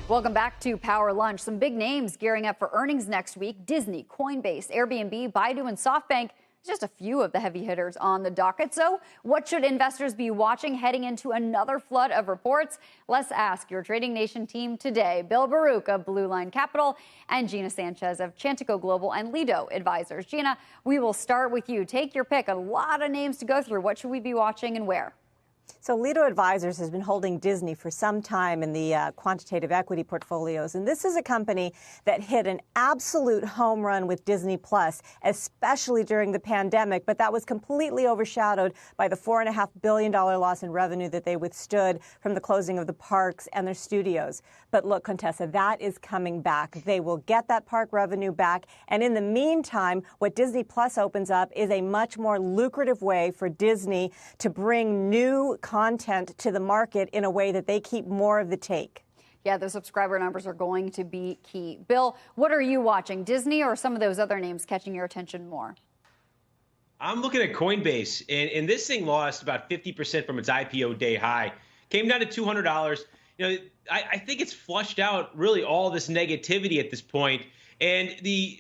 Welcome back to Power Lunch. Some big names gearing up for earnings next week. Disney, Coinbase, Airbnb, Baidu, and SoftBank. Just a few of the heavy hitters on the docket. So what should investors be watching heading into another flood of reports? Let's ask your Trading Nation team today. Bill Baruch of Blue Line Capital and Gina Sanchez of Chantico Global and Lido Advisors. Gina, we will start with you. Take your pick. A lot of names to go through. What should we be watching and where? So Lido Advisors has been holding Disney for some time in the quantitative equity portfolios. And this is a company that hit an absolute home run with Disney Plus, especially during the pandemic. But that was completely overshadowed by the $4.5 billion loss in revenue that they withstood from the closing of the parks and their studios. But look, Contessa, that is coming back. They will get that park revenue back. And in the meantime, what Disney Plus opens up is a much more lucrative way for Disney to bring new content to the market in a way that they keep more of the take. Yeah, the subscriber numbers are going to be key. Bill, what are you watching? Disney or some of those other names catching your attention more? I'm looking at Coinbase, and this thing lost about 50% from its IPO day high. Came down to $200. You know, I think it's flushed out really all this negativity at this point. And the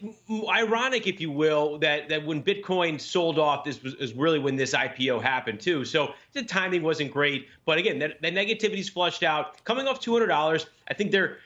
ironic, if you will, that when Bitcoin sold off, this was really when this IPO happened, too. So the timing wasn't great. But again, that negativity's flushed out. Coming off $200, I think their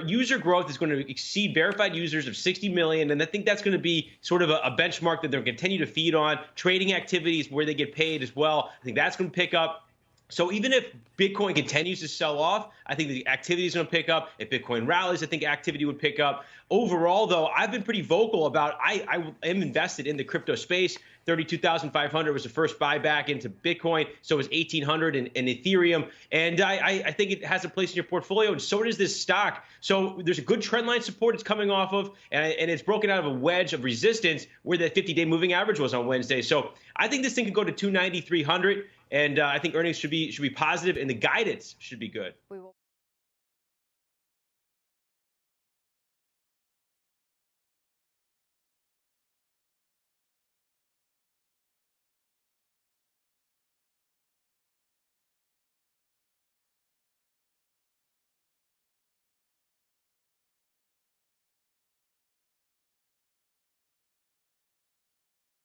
user growth is going to exceed verified users of 60 million. And I think that's going to be sort of a benchmark that they'll continue to feed on. Trading activities where they get paid as well. I think that's going to pick up. So even if Bitcoin continues to sell off, I think the activity is going to pick up. If Bitcoin rallies, I think activity would pick up. Overall, though, I've been pretty vocal about I am invested in the crypto space. 32,500 was the first buyback into Bitcoin. So was 1,800 in Ethereum. And I think it has a place in your portfolio, and so does this stock. So there's a good trend line support it's coming off of, and it's broken out of a wedge of resistance where the 50-day moving average was on Wednesday. So I think this thing could go to 290, 300. And I think earnings should be positive, and the guidance should be good.